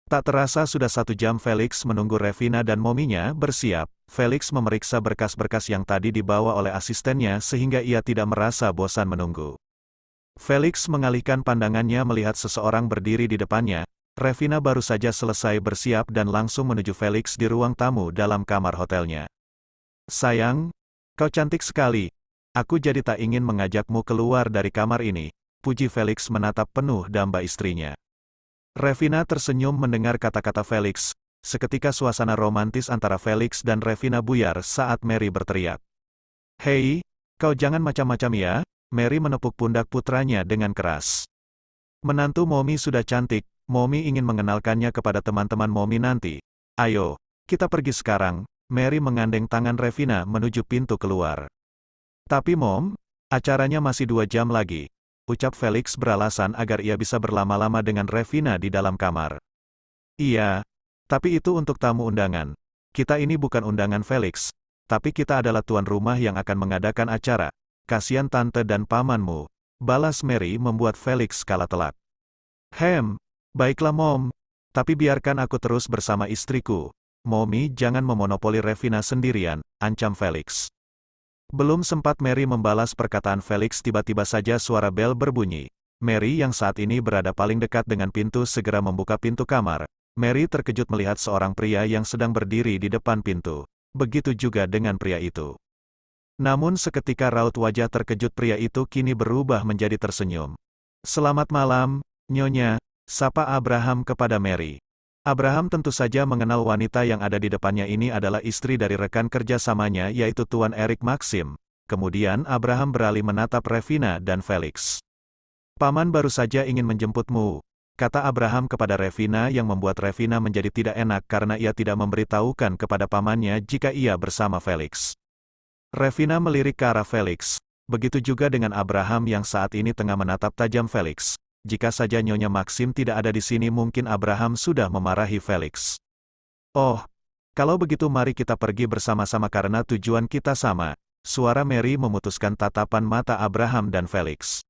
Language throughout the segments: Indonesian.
Tak terasa sudah 1 jam Felix menunggu Revina dan mominya bersiap. Felix memeriksa berkas-berkas yang tadi dibawa oleh asistennya sehingga ia tidak merasa bosan menunggu. Felix mengalihkan pandangannya melihat seseorang berdiri di depannya. Revina baru saja selesai bersiap dan langsung menuju Felix di ruang tamu dalam kamar hotelnya. "Sayang, kau cantik sekali. Aku jadi tak ingin mengajakmu keluar dari kamar ini," puji Felix menatap penuh damba istrinya. Revina tersenyum mendengar kata-kata Felix. Seketika suasana romantis antara Felix dan Revina buyar saat Mary berteriak. "Hei, kau jangan macam-macam ya." Mary menepuk pundak putranya dengan keras. "Menantu Momi sudah cantik, Momi ingin mengenalkannya kepada teman-teman Momi nanti. Ayo, kita pergi sekarang." Mary menggandeng tangan Revina menuju pintu keluar. "Tapi Mom, acaranya masih 2 jam lagi," ucap Felix beralasan agar ia bisa berlama-lama dengan Revina di dalam kamar. "Iya, tapi itu untuk tamu undangan. Kita ini bukan undangan Felix, tapi kita adalah tuan rumah yang akan mengadakan acara. Kasihan tante dan pamanmu," balas Mary membuat Felix kalah telak. Baiklah Mom, tapi biarkan aku terus bersama istriku. Momi jangan memonopoli Revina sendirian," ancam Felix. Belum sempat Mary membalas perkataan Felix tiba-tiba saja suara bel berbunyi. Mary yang saat ini berada paling dekat dengan pintu segera membuka pintu kamar. Mary terkejut melihat seorang pria yang sedang berdiri di depan pintu. Begitu juga dengan pria itu. Namun seketika raut wajah terkejut pria itu kini berubah menjadi tersenyum. "Selamat malam, Nyonya," sapa Abraham kepada Mary. Abraham tentu saja mengenal wanita yang ada di depannya ini adalah istri dari rekan kerja samanya yaitu Tuan Eric Maxim. Kemudian Abraham beralih menatap Revina dan Felix. "Paman baru saja ingin menjemputmu," kata Abraham kepada Revina yang membuat Revina menjadi tidak enak karena ia tidak memberitahukan kepada pamannya jika ia bersama Felix. Revina melirik ke arah Felix. Begitu juga dengan Abraham yang saat ini tengah menatap tajam Felix. Jika saja Nyonya Maxim tidak ada di sini mungkin Abraham sudah memarahi Felix. "Oh, kalau begitu mari kita pergi bersama-sama karena tujuan kita sama." Suara Mary memutuskan tatapan mata Abraham dan Felix.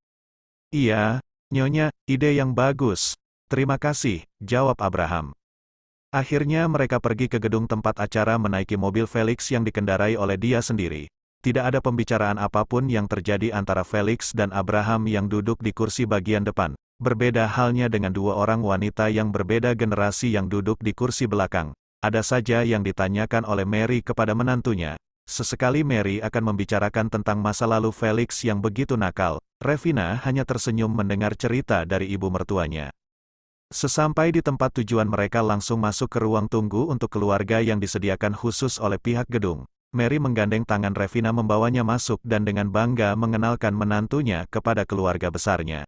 "Iya, Nyonya, ide yang bagus. Terima kasih," jawab Abraham. Akhirnya mereka pergi ke gedung tempat acara menaiki mobil Felix yang dikendarai oleh dia sendiri. Tidak ada pembicaraan apapun yang terjadi antara Felix dan Abraham yang duduk di kursi bagian depan. Berbeda halnya dengan 2 orang wanita yang berbeda generasi yang duduk di kursi belakang. Ada saja yang ditanyakan oleh Mary kepada menantunya. Sesekali Mary akan membicarakan tentang masa lalu Felix yang begitu nakal. Revina hanya tersenyum mendengar cerita dari ibu mertuanya. Sesampai di tempat tujuan mereka langsung masuk ke ruang tunggu untuk keluarga yang disediakan khusus oleh pihak gedung. Mary menggandeng tangan Revina membawanya masuk dan dengan bangga mengenalkan menantunya kepada keluarga besarnya.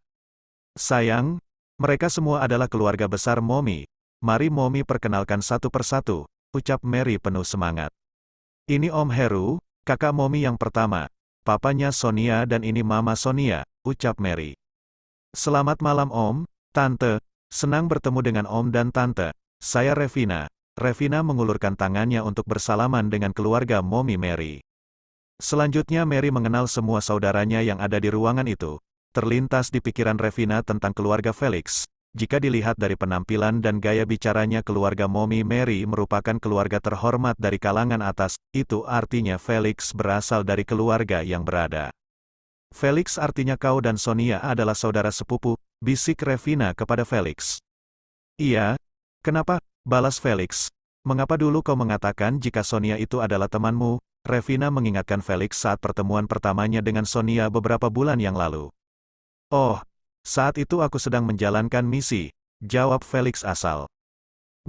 "Sayang, mereka semua adalah keluarga besar Momi. Mari Momi perkenalkan satu persatu," ucap Mary penuh semangat. "Ini Om Heru, kakak Momi yang pertama. Papanya Sonia dan ini Mama Sonia," ucap Mary. "Selamat malam Om, Tante. Senang bertemu dengan Om dan Tante. Saya Revina." Revina mengulurkan tangannya untuk bersalaman dengan keluarga Momi Mary. Selanjutnya Mary mengenal semua saudaranya yang ada di ruangan itu. Terlintas di pikiran Revina tentang keluarga Felix. Jika dilihat dari penampilan dan gaya bicaranya keluarga Momi Mary merupakan keluarga terhormat dari kalangan atas, itu artinya Felix berasal dari keluarga yang berada. "Felix artinya kau dan Sonia adalah saudara sepupu," bisik Revina kepada Felix. "Iya, kenapa?" balas Felix. "Mengapa dulu kau mengatakan jika Sonia itu adalah temanmu?" Revina mengingatkan Felix saat pertemuan pertamanya dengan Sonia beberapa bulan yang lalu. "Oh, saat itu aku sedang menjalankan misi," jawab Felix asal.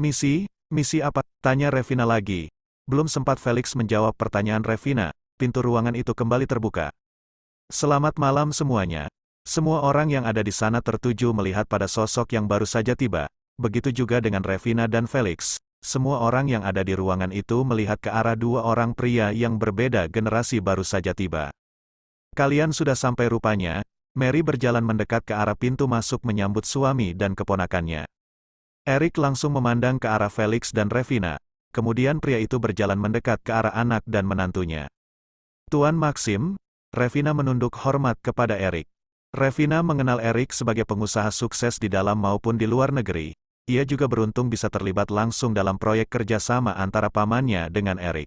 "Misi? Misi apa?" tanya Revina lagi. Belum sempat Felix menjawab pertanyaan Revina, pintu ruangan itu kembali terbuka. "Selamat malam semuanya." Semua orang yang ada di sana tertuju melihat pada sosok yang baru saja tiba. Begitu juga dengan Revina dan Felix. Semua orang yang ada di ruangan itu melihat ke arah 2 orang pria yang berbeda generasi baru saja tiba. "Kalian sudah sampai rupanya." Mary berjalan mendekat ke arah pintu masuk menyambut suami dan keponakannya. Eric langsung memandang ke arah Felix dan Revina. Kemudian pria itu berjalan mendekat ke arah anak dan menantunya. "Tuan Maxim," Revina menunduk hormat kepada Eric. Revina mengenal Eric sebagai pengusaha sukses di dalam maupun di luar negeri. ia juga beruntung bisa terlibat langsung dalam proyek kerjasama antara pamannya dengan Eric.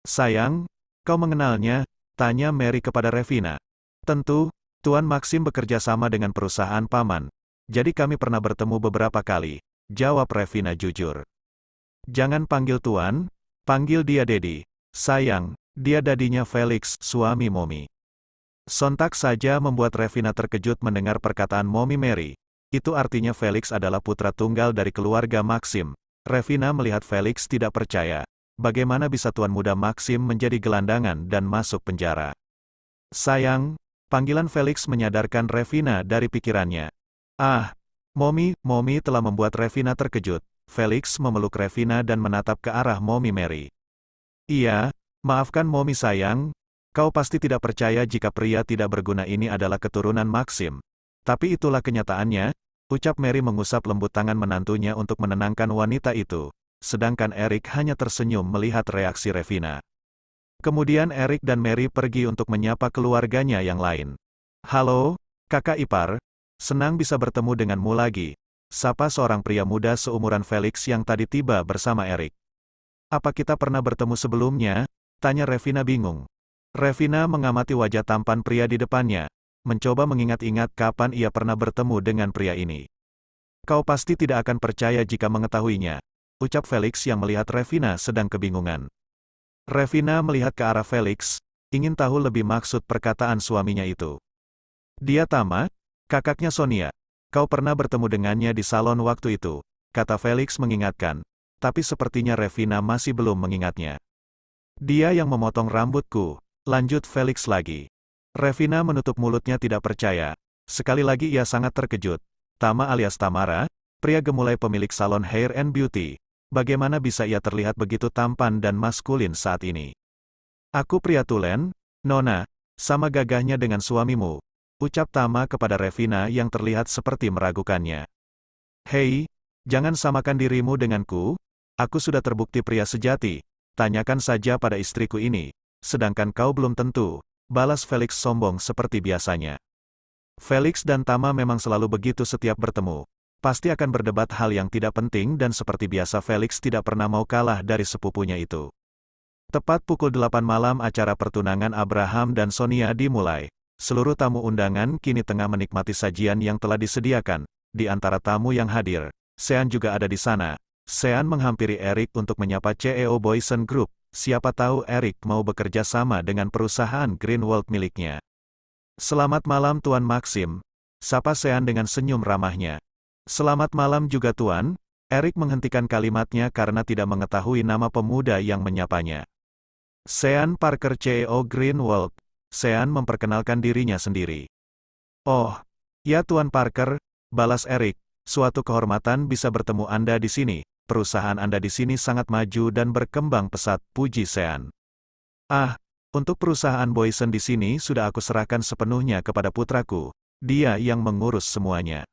Sayang, kau mengenalnya? Tanya Mary kepada Revina. Tentu, Tuan Maxim bekerja sama dengan perusahaan paman. Jadi kami pernah bertemu beberapa kali, jawab Revina jujur. Jangan panggil Tuan, panggil dia Dedi. Sayang, dia dadinya Felix, suami Momi. Sontak saja membuat Revina terkejut mendengar perkataan Momi Mary. Itu artinya Felix adalah putra tunggal dari keluarga Maxim. Revina melihat Felix tidak percaya. Bagaimana bisa Tuan Muda Maxim menjadi gelandangan dan masuk penjara? Sayang, panggilan Felix menyadarkan Revina dari pikirannya. Ah, Momi telah membuat Revina terkejut. Felix memeluk Revina dan menatap ke arah Momi Mary. Iya, maafkan Momi sayang, kau pasti tidak percaya jika pria tidak berguna ini adalah keturunan Maxim. Tapi itulah kenyataannya, ucap Mary mengusap lembut tangan menantunya untuk menenangkan wanita itu. Sedangkan Eric hanya tersenyum melihat reaksi Revina. Kemudian Eric dan Mary pergi untuk menyapa keluarganya yang lain. Halo, kakak ipar, senang bisa bertemu denganmu lagi, sapa seorang pria muda seumuran Felix yang tadi tiba bersama Eric. Apa kita pernah bertemu sebelumnya? Tanya Revina bingung. Revina mengamati wajah tampan pria di depannya, mencoba mengingat-ingat kapan ia pernah bertemu dengan pria ini. Kau pasti tidak akan percaya jika mengetahuinya, ucap Felix yang melihat Revina sedang kebingungan. Revina melihat ke arah Felix, ingin tahu lebih maksud perkataan suaminya itu. Dia Tama, kakaknya Sonia. Kau pernah bertemu dengannya di salon waktu itu, kata Felix mengingatkan, tapi sepertinya Revina masih belum mengingatnya. Dia yang memotong rambutku, lanjut Felix lagi. Revina menutup mulutnya tidak percaya. Sekali lagi ia sangat terkejut. Tama alias Tamara, pria gemulai pemilik salon Hair and Beauty. Bagaimana bisa ia terlihat begitu tampan dan maskulin saat ini? Aku pria tulen, Nona, sama gagahnya dengan suamimu, ucap Tama kepada Revina yang terlihat seperti meragukannya. Hei, jangan samakan dirimu denganku, aku sudah terbukti pria sejati, tanyakan saja pada istriku ini, sedangkan kau belum tentu, balas Felix sombong seperti biasanya. Felix dan Tama memang selalu begitu setiap bertemu. Pasti akan berdebat hal yang tidak penting dan seperti biasa Felix tidak pernah mau kalah dari sepupunya itu. Tepat pukul 8 malam acara pertunangan Abraham dan Sonia dimulai. Seluruh tamu undangan kini tengah menikmati sajian yang telah disediakan. Di antara tamu yang hadir, Sean juga ada di sana. Sean menghampiri Eric untuk menyapa CEO Boysen Group. Siapa tahu Eric mau bekerja sama dengan perusahaan Greenwald miliknya. Selamat malam Tuan Maxim, sapa Sean dengan senyum ramahnya. Selamat malam juga Tuan, Eric menghentikan kalimatnya karena tidak mengetahui nama pemuda yang menyapanya. Sean Parker CEO Greenwald. Sean memperkenalkan dirinya sendiri. Oh, ya Tuan Parker, balas Eric, suatu kehormatan bisa bertemu Anda di sini, perusahaan Anda di sini sangat maju dan berkembang pesat, puji Sean. Ah, untuk perusahaan Boysen di sini sudah aku serahkan sepenuhnya kepada putraku, dia yang mengurus semuanya.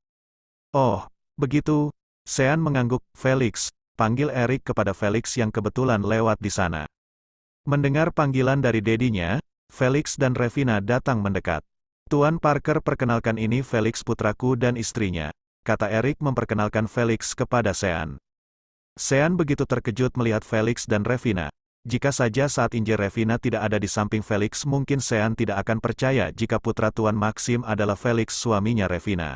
Oh, begitu, Sean mengangguk, Felix, panggil Eric kepada Felix yang kebetulan lewat di sana. Mendengar panggilan dari dedinya, Felix dan Revina datang mendekat. Tuan Parker perkenalkan ini Felix putraku dan istrinya, kata Eric memperkenalkan Felix kepada Sean. Sean begitu terkejut melihat Felix dan Revina. Jika saja saat ini Revina tidak ada di samping Felix mungkin Sean tidak akan percaya jika putra Tuan Maxim adalah Felix suaminya Revina.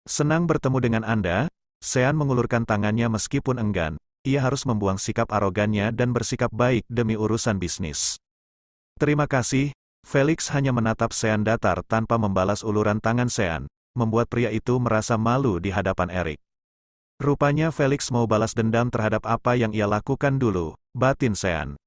Senang bertemu dengan Anda, Sean mengulurkan tangannya meskipun enggan, ia harus membuang sikap arogannya dan bersikap baik demi urusan bisnis. Terima kasih, Felix hanya menatap Sean datar tanpa membalas uluran tangan Sean, membuat pria itu merasa malu di hadapan Eric. Rupanya Felix mau balas dendam terhadap apa yang ia lakukan dulu, batin Sean.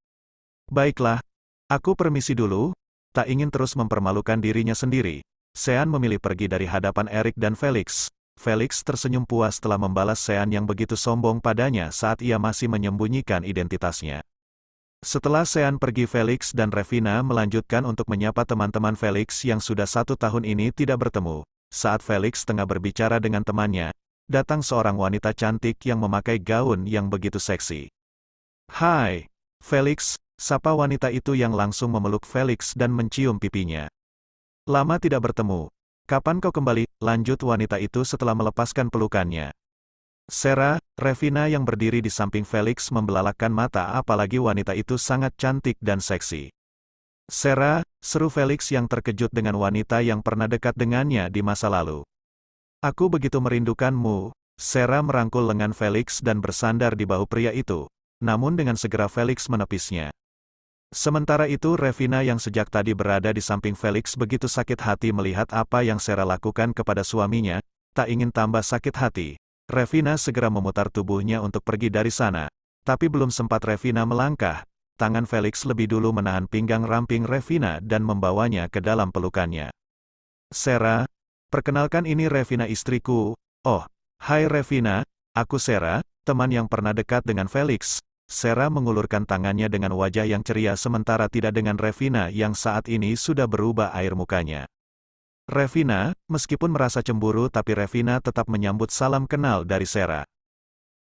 Baiklah, aku permisi dulu, tak ingin terus mempermalukan dirinya sendiri. Sean memilih pergi dari hadapan Eric dan Felix. Felix tersenyum puas setelah membalas Sean yang begitu sombong padanya saat ia masih menyembunyikan identitasnya. Setelah Sean pergi Felix dan Revina melanjutkan untuk menyapa teman-teman Felix yang sudah 1 tahun ini tidak bertemu. Saat Felix tengah berbicara dengan temannya, datang seorang wanita cantik yang memakai gaun yang begitu seksi. Hai, Felix, sapa wanita itu yang langsung memeluk Felix dan mencium pipinya. Lama tidak bertemu. Kapan kau kembali? Lanjut wanita itu setelah melepaskan pelukannya. Sarah, Revina yang berdiri di samping Felix membelalakkan mata apalagi wanita itu sangat cantik dan seksi. Sarah, seru Felix yang terkejut dengan wanita yang pernah dekat dengannya di masa lalu. Aku begitu merindukanmu. Sarah merangkul lengan Felix dan bersandar di bahu pria itu. Namun dengan segera Felix menepisnya. Sementara itu Revina yang sejak tadi berada di samping Felix begitu sakit hati melihat apa yang Sarah lakukan kepada suaminya, tak ingin tambah sakit hati. Revina segera memutar tubuhnya untuk pergi dari sana. Tapi belum sempat Revina melangkah, tangan Felix lebih dulu menahan pinggang ramping Revina dan membawanya ke dalam pelukannya. Sarah, perkenalkan ini Revina istriku. Oh, hai Revina, aku Sarah, teman yang pernah dekat dengan Felix. Sarah mengulurkan tangannya dengan wajah yang ceria sementara tidak dengan Revina yang saat ini sudah berubah air mukanya. Revina, meskipun merasa cemburu tapi Revina tetap menyambut salam kenal dari Sarah.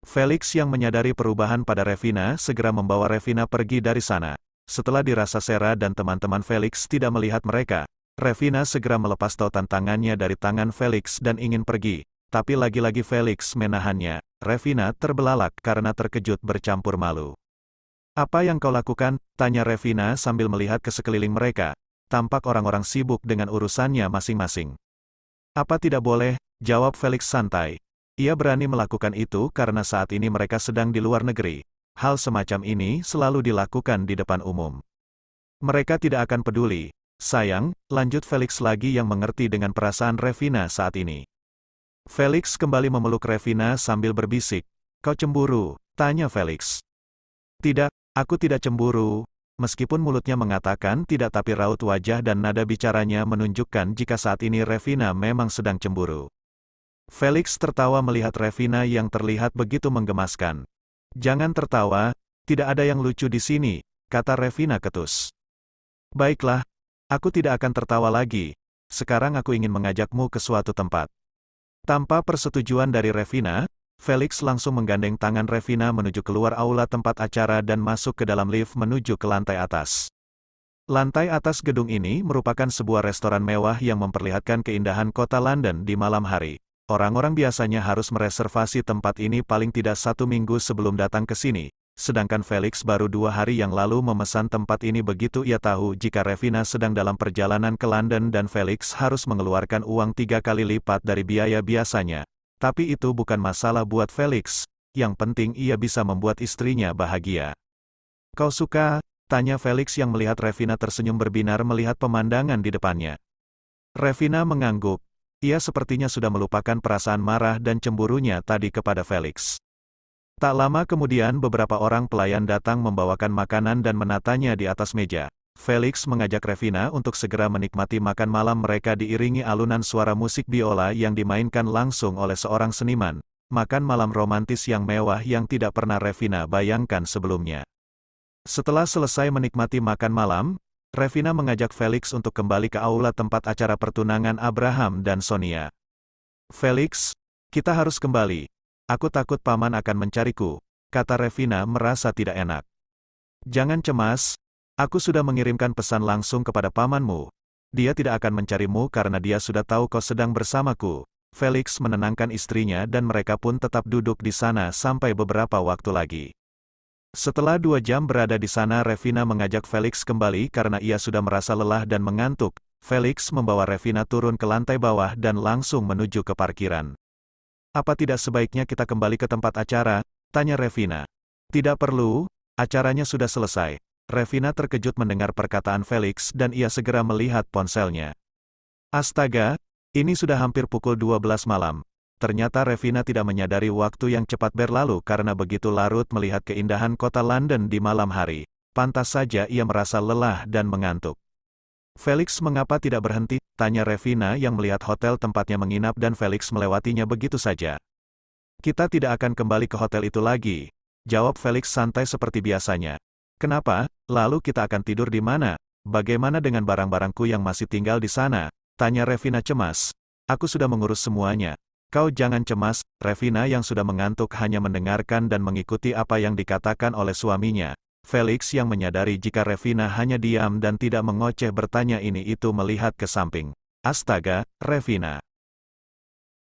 Felix yang menyadari perubahan pada Revina segera membawa Revina pergi dari sana. Setelah dirasa Sarah dan teman-teman Felix tidak melihat mereka, Revina segera melepas tautan tangannya dari tangan Felix dan ingin pergi. Tapi lagi-lagi Felix menahannya. Revina terbelalak karena terkejut bercampur malu. Apa yang kau lakukan? Tanya Revina sambil melihat ke sekeliling mereka. Tampak orang-orang sibuk dengan urusannya masing-masing. Apa tidak boleh? Jawab Felix santai. Ia berani melakukan itu karena saat ini mereka sedang di luar negeri. Hal semacam ini selalu dilakukan di depan umum. Mereka tidak akan peduli. Sayang, lanjut Felix lagi yang mengerti dengan perasaan Revina saat ini. Felix kembali memeluk Revina sambil berbisik. Kau cemburu? Tanya Felix. Tidak, aku tidak cemburu. Meskipun mulutnya mengatakan tidak tapi raut wajah dan nada bicaranya menunjukkan jika saat ini Revina memang sedang cemburu. Felix tertawa melihat Revina yang terlihat begitu menggemaskan. Jangan tertawa, tidak ada yang lucu di sini, kata Revina ketus. Baiklah, aku tidak akan tertawa lagi. Sekarang aku ingin mengajakmu ke suatu tempat. Tanpa persetujuan dari Revina, Felix langsung menggandeng tangan Revina menuju keluar aula tempat acara dan masuk ke dalam lift menuju ke lantai atas. Lantai atas gedung ini merupakan sebuah restoran mewah yang memperlihatkan keindahan kota London di malam hari. Orang-orang biasanya harus mereservasi tempat ini paling tidak 1 minggu sebelum datang ke sini. Sedangkan Felix baru 2 hari yang lalu memesan tempat ini begitu ia tahu jika Revina sedang dalam perjalanan ke London dan Felix harus mengeluarkan uang 3 kali lipat dari biaya biasanya. Tapi itu bukan masalah buat Felix, yang penting ia bisa membuat istrinya bahagia. Kau suka? Tanya Felix yang melihat Revina tersenyum berbinar melihat pemandangan di depannya. Revina mengangguk, ia sepertinya sudah melupakan perasaan marah dan cemburunya tadi kepada Felix. Tak lama kemudian beberapa orang pelayan datang membawakan makanan dan menatanya di atas meja. Felix mengajak Revina untuk segera menikmati makan malam mereka diiringi alunan suara musik biola yang dimainkan langsung oleh seorang seniman. Makan malam romantis yang mewah yang tidak pernah Revina bayangkan sebelumnya. Setelah selesai menikmati makan malam, Revina mengajak Felix untuk kembali ke aula tempat acara pertunangan Abraham dan Sonia. Felix, kita harus kembali. Aku takut paman akan mencariku, kata Revina merasa tidak enak. Jangan cemas. Aku sudah mengirimkan pesan langsung kepada pamanmu. Dia tidak akan mencarimu karena dia sudah tahu kau sedang bersamaku. Felix menenangkan istrinya dan mereka pun tetap duduk di sana sampai beberapa waktu lagi. Setelah 2 jam berada di sana Revina mengajak Felix kembali karena ia sudah merasa lelah dan mengantuk. Felix membawa Revina turun ke lantai bawah dan langsung menuju ke parkiran. Apa tidak sebaiknya kita kembali ke tempat acara? Tanya Revina. Tidak perlu, acaranya sudah selesai. Revina terkejut mendengar perkataan Felix dan ia segera melihat ponselnya. Astaga, ini sudah hampir pukul 12 malam. Ternyata Revina tidak menyadari waktu yang cepat berlalu karena begitu larut melihat keindahan kota London di malam hari. Pantas saja ia merasa lelah dan mengantuk. Felix mengapa tidak berhenti? Tanya Revina yang melihat hotel tempatnya menginap dan Felix melewatinya begitu saja. Kita tidak akan kembali ke hotel itu lagi. Jawab Felix santai seperti biasanya. Kenapa? Lalu kita akan tidur di mana? Bagaimana dengan barang-barangku yang masih tinggal di sana? Tanya Revina cemas. Aku sudah mengurus semuanya. Kau jangan cemas. Revina yang sudah mengantuk hanya mendengarkan dan mengikuti apa yang dikatakan oleh suaminya. Felix yang menyadari jika Revina hanya diam dan tidak mengoceh bertanya ini itu melihat ke samping. Astaga, Revina.